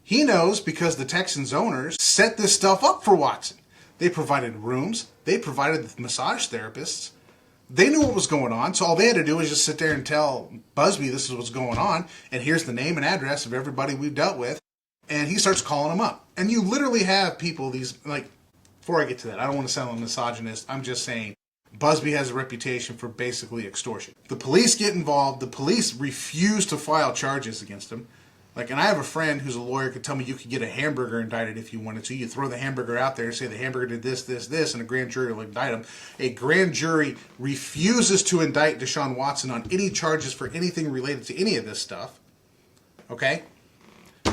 he knows because the Texans owners set this stuff up for Watson. They provided rooms. They provided the massage therapists. They knew what was going on, so all they had to do was just sit there and tell Busby this is what's going on, and here's the name and address of everybody we've dealt with, and he starts calling them up. And you literally have people, before I get to that, I don't want to sound like a misogynist, I'm just saying Busby has a reputation for basically extortion. The police get involved, the police refuse to file charges against him. And I have a friend who's a lawyer, could tell me you could get a hamburger indicted if you wanted to. You throw the hamburger out there and say the hamburger did this, this, this, and a grand jury will indict him. A grand jury refuses to indict Deshaun Watson on any charges for anything related to any of this stuff. Okay?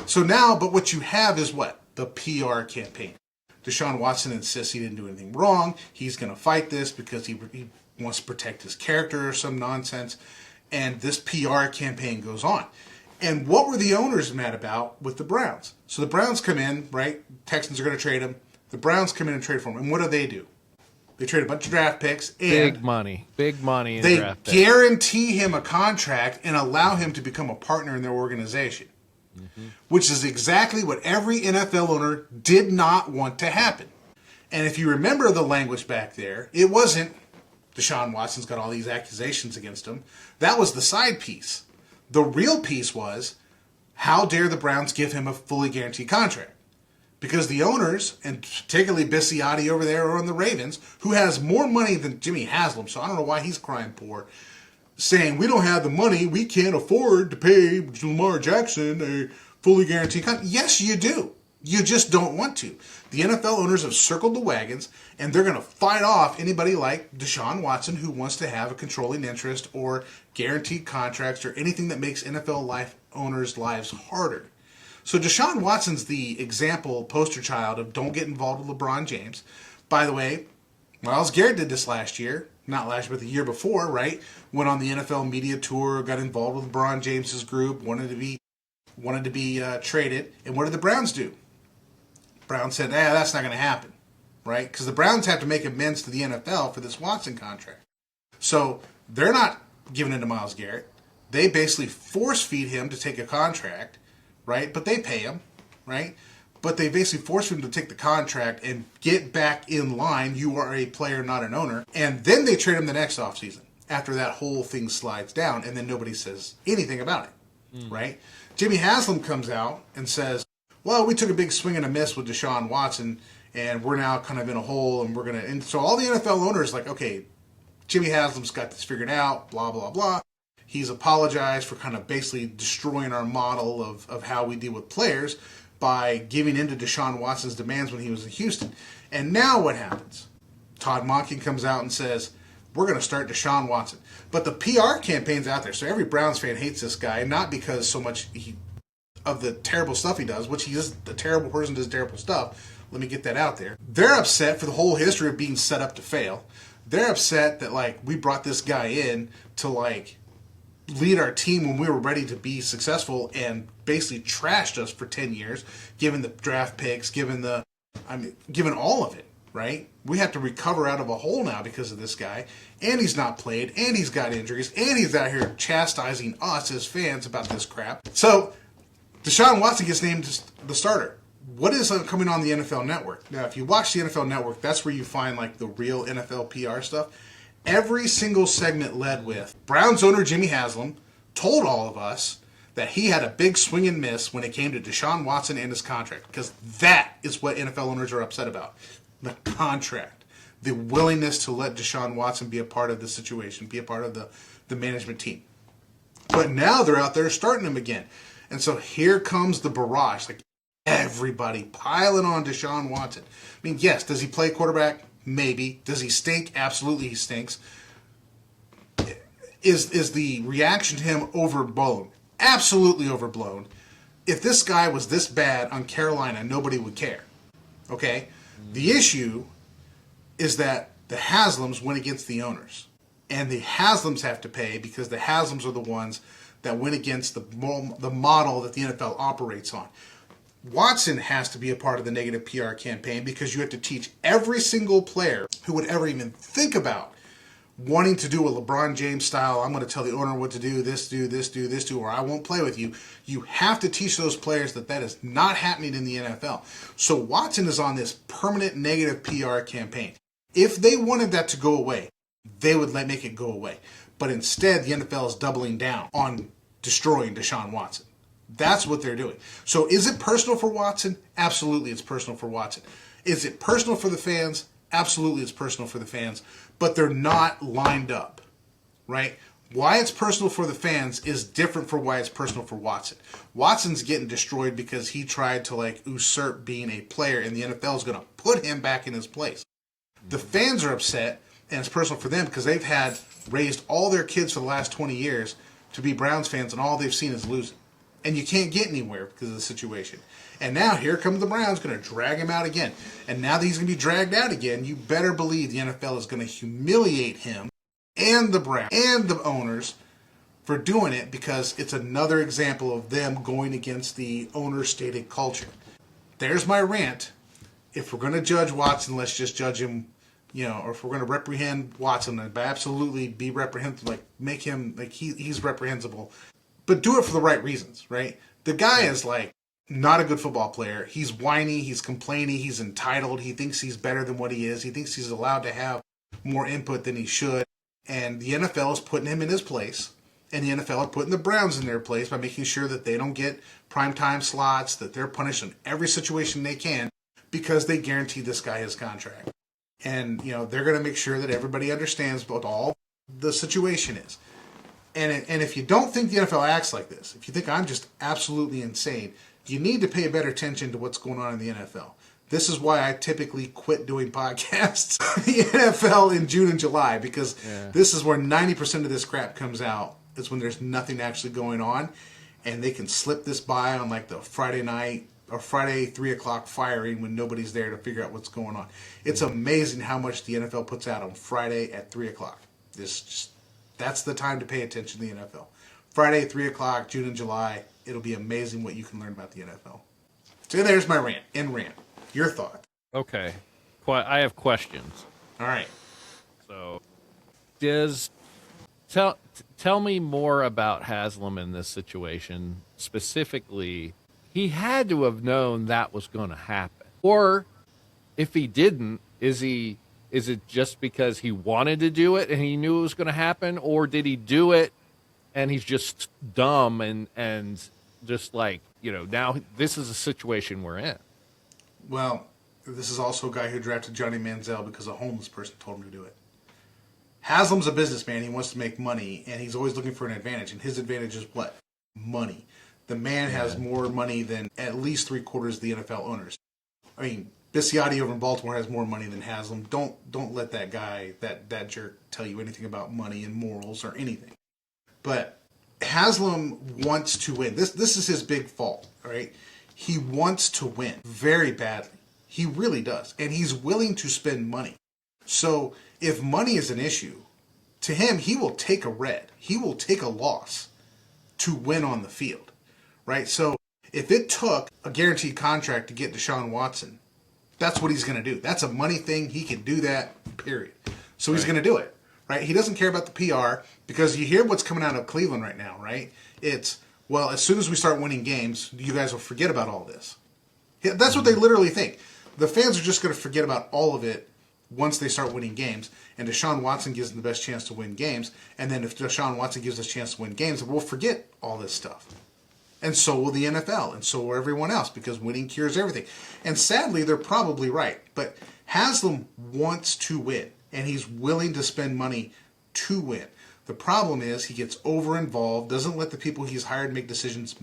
So now, but what you have is what? The PR campaign. Deshaun Watson insists he didn't do anything wrong. He's going to fight this because he wants to protect his character or some nonsense. And this PR campaign goes on. And what were the owners mad about with the Browns? So the Browns come in, right? Texans are going to trade him. The Browns come in and trade for him. And what do? They trade a bunch of draft picks. And Big money in they draft picks. guarantee him a contract and allow him to become a partner in their organization, which is exactly what every NFL owner did not want to happen. And if you remember the language back there, it wasn't Deshaun Watson's got all these accusations against him. That was the side piece. The real piece was, how dare the Browns give him a fully guaranteed contract? Because the owners, and particularly Bisciotti over there on the Ravens, who has more money than Jimmy Haslam, so I don't know why he's crying poor, saying, we don't have the money, we can't afford to pay Lamar Jackson a fully guaranteed contract. Yes, you do. You just don't want to. The NFL owners have circled the wagons, and they're going to fight off anybody like Deshaun Watson who wants to have a controlling interest or guaranteed contracts or anything that makes NFL owners' lives harder. So Deshaun Watson's the example poster child of don't get involved with LeBron James. By the way, Myles Garrett did this last year. Not last year, but the year before, right? Went on the NFL media tour, got involved with LeBron James's group, wanted to be traded. And what did the Browns do? Browns said, that's not going to happen, right? Because the Browns have to make amends to the NFL for this Watson contract. So they're not giving it to Myles Garrett. They basically force feed him to take a contract, right? But they pay him, right? But they basically force him to take the contract and get back in line. You are a player, not an owner. And then they trade him the next offseason after that whole thing slides down, and then nobody says anything about it, right? Jimmy Haslam comes out and says, well, we took a big swing and a miss with Deshaun Watson, and we're now kind of in a hole, and we're going to... And so all the NFL owners are like, okay, Jimmy Haslam's got this figured out, blah, blah, blah. He's apologized for kind of basically destroying our model of how we deal with players by giving in to Deshaun Watson's demands when he was in Houston. And now what happens? Todd Monken comes out and says, we're going to start Deshaun Watson. But the PR campaign's out there, so every Browns fan hates this guy, not because so much of the terrible stuff he does, which he is a terrible person, does terrible stuff. Let me get that out there. They're upset for the whole history of being set up to fail. They're upset that, we brought this guy in to, lead our team when we were ready to be successful and basically trashed us for 10 years, given the draft picks, given all of it, right? We have to recover out of a hole now because of this guy, and he's not played, and he's got injuries, and he's out here chastising us as fans about this crap. So Deshaun Watson gets named the starter. What is coming on the NFL Network? Now, if you watch the NFL Network, that's where you find the real NFL PR stuff. Every single segment led with Browns owner Jimmy Haslam told all of us that he had a big swing and miss when it came to Deshaun Watson and his contract, because that is what NFL owners are upset about. The contract. The willingness to let Deshaun Watson be a part of the situation, be a part of the management team. But now they're out there starting him again. And so here comes the barrage. Everybody piling on Deshaun Watson. I mean, yes, does he play quarterback? Maybe. Does he stink? Absolutely he stinks. Is the reaction to him overblown? Absolutely overblown. If this guy was this bad on Carolina, nobody would care. Okay? The issue is that the Haslams went against the owners. And the Haslams have to pay because the Haslams are the ones that went against the model that the NFL operates on. Watson has to be a part of the negative PR campaign because you have to teach every single player who would ever even think about wanting to do a LeBron James style, I'm going to tell the owner what to do, this, do, this, do, this, do, or I won't play with you. You have to teach those players that is not happening in the NFL. So Watson is on this permanent negative PR campaign. If they wanted that to go away, they would make it go away. But instead, the NFL is doubling down on destroying Deshaun Watson. That's what they're doing. So is it personal for Watson? Absolutely, it's personal for Watson. Is it personal for the fans? Absolutely, it's personal for the fans. But they're not lined up, right? Why it's personal for the fans is different from why it's personal for Watson. Watson's getting destroyed because he tried to usurp being a player, and the NFL is going to put him back in his place. The fans are upset, and it's personal for them because they've had raised all their kids for the last 20 years to be Browns fans, and all they've seen is losing. And you can't get anywhere because of the situation. And now here comes the Browns going to drag him out again. And now that he's going to be dragged out again, you better believe the NFL is going to humiliate him and the Browns and the owners for doing it because it's another example of them going against the owner's stated culture. There's my rant. If we're going to judge Watson, let's just judge him, or if we're going to reprehend Watson, then absolutely be reprehensible, make him, he's reprehensible. But do it for the right reasons, right? The guy is, not a good football player. He's whiny, he's complaining, he's entitled, he thinks he's better than what he is, he thinks he's allowed to have more input than he should, and the NFL is putting him in his place. And the NFL are putting the Browns in their place by making sure that they don't get primetime slots, that they're punished in every situation they can because they guarantee this guy his contract. And, they're going to make sure that everybody understands what all the situation is. And if you don't think the NFL acts like this, if you think I'm just absolutely insane, you need to pay better attention to what's going on in the NFL. This is why I typically quit doing podcasts in the NFL in June and July, because this is where 90% of this crap comes out. It's when there's nothing actually going on, and they can slip this by on the Friday night or Friday 3 o'clock firing when nobody's there to figure out what's going on. It's amazing how much the NFL puts out on Friday at 3 o'clock. That's the time to pay attention to the NFL. Friday, 3 o'clock, June and July. It'll be amazing what you can learn about the NFL. So there's my rant. Your thought. Okay. I have questions. All right. So, tell me more about Haslam in this situation. Specifically, he had to have known that was going to happen. Or if he didn't, is it just because he wanted to do it and he knew it was going to happen? Or did he do it and he's just dumb and just now this is a situation we're in? Well, this is also a guy who drafted Johnny Manziel because a homeless person told him to do it. Haslam's a businessman. He wants to make money, and he's always looking for an advantage. And his advantage is what? Money. The man has more money than at least 3/4 of the NFL owners. I mean, Bisciotti over in Baltimore has more money than Haslam. Don't let that guy, that jerk, tell you anything about money and morals or anything. But Haslam wants to win. This is his big fault, all right? He wants to win very badly. He really does. And he's willing to spend money. So if money is an issue, to him, he will take a red. He will take a loss to win on the field, right? So if it took a guaranteed contract to get Deshaun Watson, that's what he's going to do. That's a money thing. He can do that, period. So he's going to do it, right? He doesn't care about the PR because you hear what's coming out of Cleveland right now, right? It's, well, as soon as we start winning games, you guys will forget about all this. That's what they literally think. The fans are just going to forget about all of it once they start winning games, and Deshaun Watson gives them the best chance to win games, and then if Deshaun Watson gives us a chance to win games, we'll forget all this stuff. And so will the NFL, and so will everyone else, because winning cures everything. And sadly, they're probably right, but Haslam wants to win, and he's willing to spend money to win. The problem is he gets over-involved, doesn't let the people he's hired make decisions,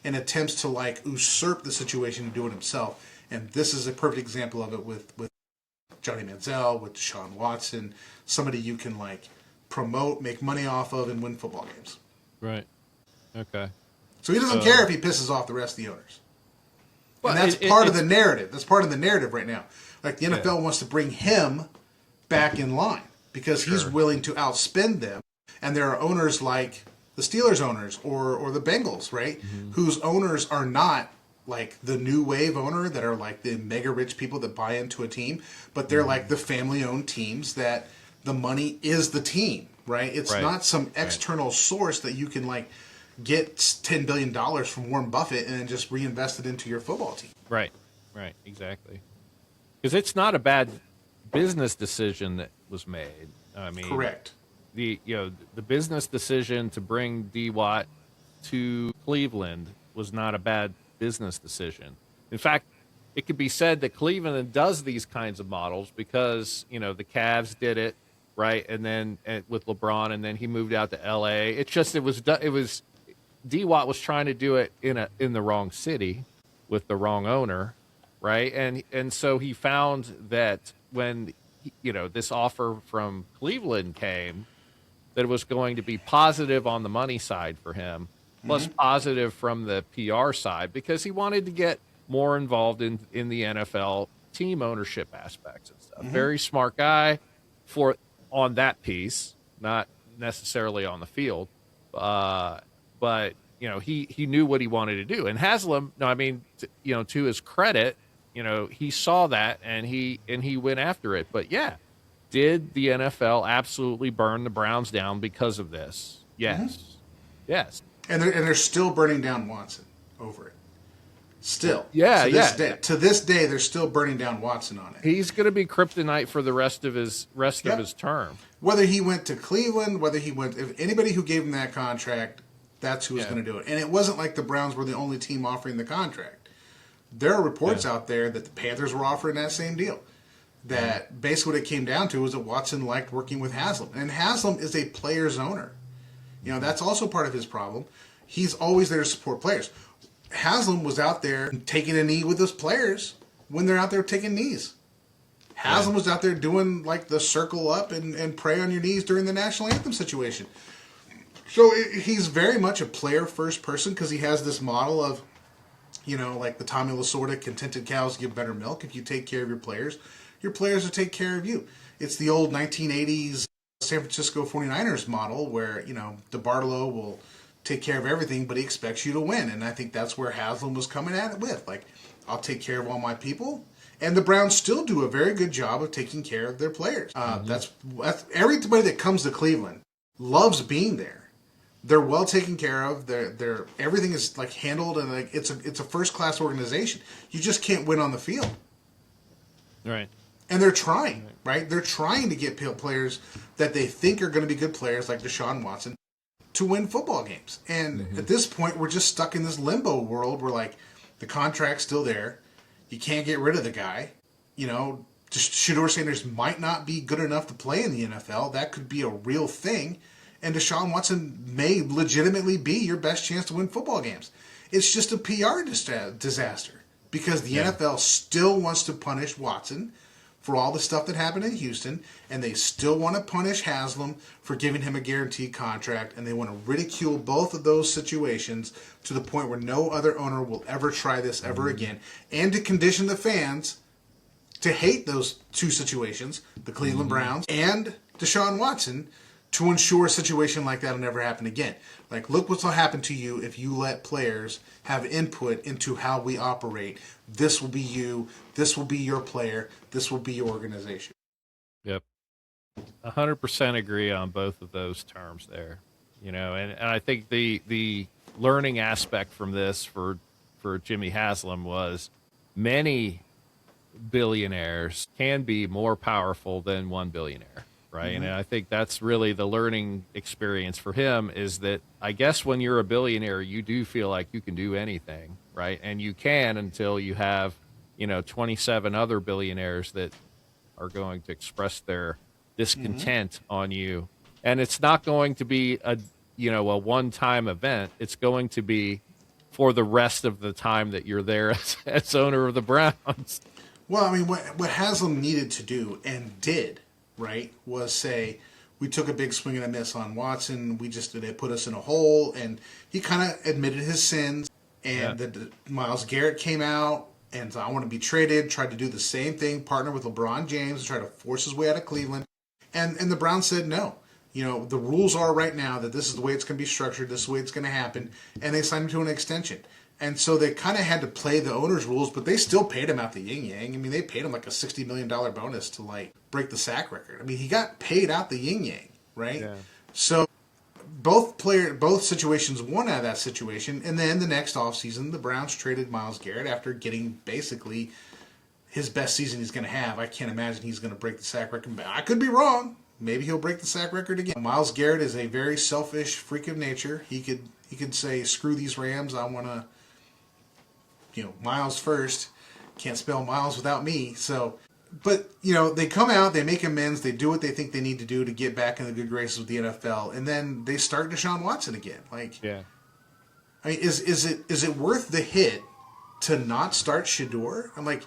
and attempts to usurp the situation and do it himself. And this is a perfect example of it with Johnny Manziel, with Deshaun Watson, somebody you can promote, make money off of, and win football games. Right. Okay. So he doesn't care if he pisses off the rest of the owners. Well, and that's part of the narrative. That's part of the narrative right now. The NFL wants to bring him back in line because he's willing to outspend them. And there are owners like the Steelers owners or the Bengals, right? Mm-hmm. Whose owners are not the new wave owner that are the mega rich people that buy into a team, but they're the family owned teams that the money is the team, right? It's not some external source that you can get $10 billion from Warren Buffett and then just reinvest it into your football team. Right, exactly. Because it's not a bad business decision that was made. I mean, correct. The business decision to bring D-Watt to Cleveland was not a bad business decision. In fact, it could be said that Cleveland does these kinds of models because the Cavs did it, right? And then with LeBron, and then he moved out to L.A. It's just it was D-Watt was trying to do it in the wrong city with the wrong owner, right? And so he found that when this offer from Cleveland came, that it was going to be positive on the money side for him, plus positive from the PR side, because he wanted to get more involved in the NFL team ownership aspects and stuff. Very smart guy on that piece, not necessarily on the field, but he knew what he wanted to do. And Haslam, no, I mean, to his credit, he saw that and he went after it. But yeah, did the NFL absolutely burn the Browns down because of this? Yes, yes. And they're still burning down Watson over it. Still, yeah, to this day, they're still burning down Watson on it. He's going to be kryptonite for the rest of his term. Whether he went to Cleveland, if anybody who gave him that contract, that's who was going to do it. And it wasn't like the Browns were the only team offering the contract. There are reports out there that the Panthers were offering that same deal. That basically what it came down to was that Watson liked working with Haslam, and Haslam is a player's owner. That's also part of his problem. He's always there to support players. Haslam was out there taking a knee with his players when they're out there taking knees. Haslam was out there doing like the circle up and pray on your knees during the national anthem situation. So he's very much a player-first person because he has this model of, like the Tommy Lasorda, contented cows give better milk. If you take care of your players will take care of you. It's the old 1980s San Francisco 49ers model where, DeBartolo will take care of everything, but he expects you to win. And I think that's where Haslam was coming at it with. Like, I'll take care of all my people. And the Browns still do a very good job of taking care of their players. That's everybody that comes to Cleveland loves being there. They're well taken care of. They're everything is like handled, and like it's a first class organization. You just can't win on the field, right? And they're trying, right? They're trying to get players that they think are going to be good players, like Deshaun Watson, to win football games. And at this point, we're just stuck in this limbo world where, like, the contract's still there. You can't get rid of the guy. Just Shedeur Sanders might not be good enough to play in the NFL. That could be a real thing. And Deshaun Watson may legitimately be your best chance to win football games. It's just a PR disaster because the NFL still wants to punish Watson for all the stuff that happened in Houston, and they still want to punish Haslam for giving him a guaranteed contract, and they want to ridicule both of those situations to the point where no other owner will ever try this ever again, and to condition the fans to hate those two situations, the Cleveland Browns and Deshaun Watson, to ensure a situation like that will never happen again. Like, look what's will happen to you if you let players have input into how we operate. This will be you. This will be your player. This will be your organization. Yep. 100% agree on both of those terms there. And I think the learning aspect from this for Jimmy Haslam was many billionaires can be more powerful than one billionaire. Right. And I think that's really the learning experience for him is that I guess when you're a billionaire, you do feel like you can do anything. Right. And you can until you have, 27 other billionaires that are going to express their discontent on you. And it's not going to be a one-time event. It's going to be for the rest of the time that you're there as owner of the Browns. Well, I mean, what Haslam needed to do and did, right, was say, we took a big swing and a miss on Watson. They put us in a hole, and he kind of admitted his sins. And Myles Garrett came out, and I want to be traded, tried to do the same thing, partner with LeBron James, try to force his way out of Cleveland. And the Browns said no. The rules are right now that this is the way it's going to be structured, this is the way it's going to happen, and they signed him to an extension. And so they kind of had to play the owner's rules, but they still paid him out the yin-yang. I mean, they paid him like a $60 million bonus to, like, break the sack record. I mean, he got paid out the yin-yang, right? Yeah. So both situations won out of that situation, and then the next offseason, the Browns traded Myles Garrett after getting basically his best season he's going to have. I can't imagine he's going to break the sack record. I could be wrong. Maybe he'll break the sack record again. Myles Garrett is a very selfish freak of nature. He could say, screw these Rams, I want to, Miles first. Can't spell Miles without me. So, but, they come out, they make amends, they do what they think they need to do to get back in the good graces of the NFL, and then they start Deshaun Watson again. Like, yeah. I mean, is it worth the hit to not start Shedeur? I'm like,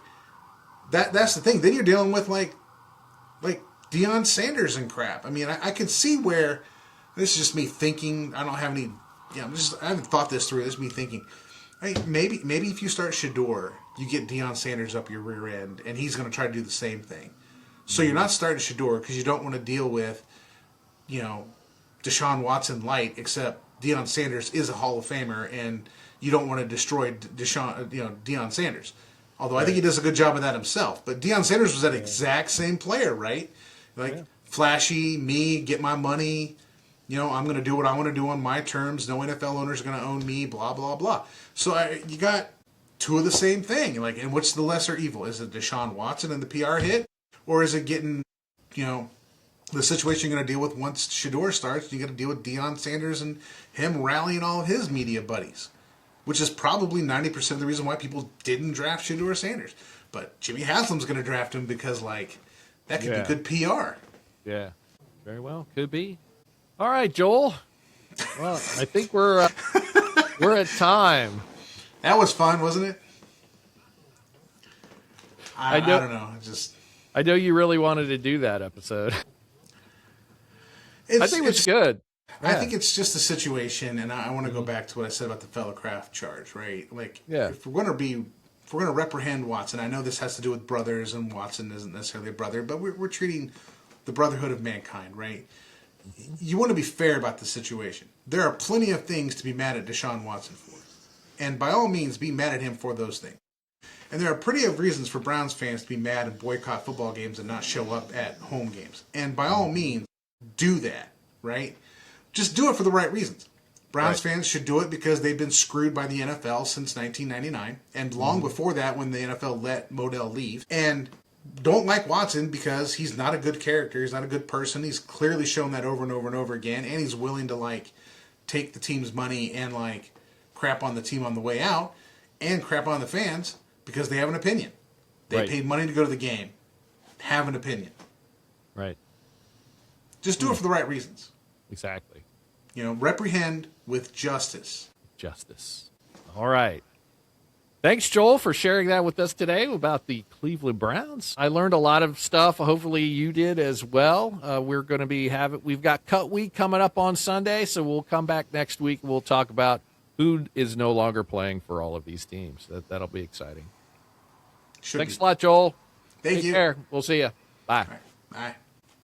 that's the thing. Then you're dealing with like Deion Sanders and crap. I mean, I could see where this is just me thinking. I don't have any. I haven't thought this through. This is me thinking. I mean, maybe if you start Shedeur, you get Deion Sanders up your rear end, and he's going to try to do the same thing. So you're not starting Shedeur because you don't want to deal with, Deshaun Watson light, except Deion Sanders is a Hall of Famer, and you don't want to destroy Deion Sanders. Although I think he does a good job of that himself. But Deion Sanders was that exact same player, right? Flashy, me, get my money. I'm going to do what I want to do on my terms. No NFL owners are going to own me, blah, blah, blah. So you got two of the same thing. And what's the lesser evil? Is it Deshaun Watson and the PR hit? Or is it getting, the situation you're going to deal with once Shador starts? You got to deal with Deion Sanders and him rallying all of his media buddies, which is probably 90% of the reason why people didn't draft Shador Sanders. But Jimmy Haslam's going to draft him because, that could be good PR. Yeah, very well. Could be. All right, Joel. Well, I think we're at time. That was fun, wasn't it? I don't know. I know you really wanted to do that episode. I think it's good. I think it's just a situation, and I want to go back to what I said about the Fellowcraft charge, right? If we're going to reprehend Watson, I know this has to do with brothers, and Watson isn't necessarily a brother, but we're treating the brotherhood of mankind, right? You want to be fair about the situation. There are plenty of things to be mad at Deshaun Watson for, and by all means, be mad at him for those things. And there are plenty of reasons for Browns fans to be mad and boycott football games and not show up at home games. And by all means, do that, right? Just do it for the right reasons. Browns fans should do it because they've been screwed by the NFL since 1999, and long before that when the NFL let Modell leave. And don't like Watson because he's not a good character. He's not a good person. He's clearly shown that over and over and over again, and he's willing to, take the team's money and, crap on the team on the way out and crap on the fans because they have an opinion. They paid money to go to the game. Have an opinion. Right. Just do it for the right reasons. Exactly. Reprehend with justice. Justice. All right. Thanks, Joel, for sharing that with us today about the Cleveland Browns. I learned a lot of stuff. Hopefully you did as well. We're going to we've got Cut Week coming up on Sunday, so we'll come back next week and we'll talk about who is no longer playing for all of these teams. That'll be exciting. Thanks a lot, Joel. Thank you. Take care. We'll see you. Bye. All right. Bye.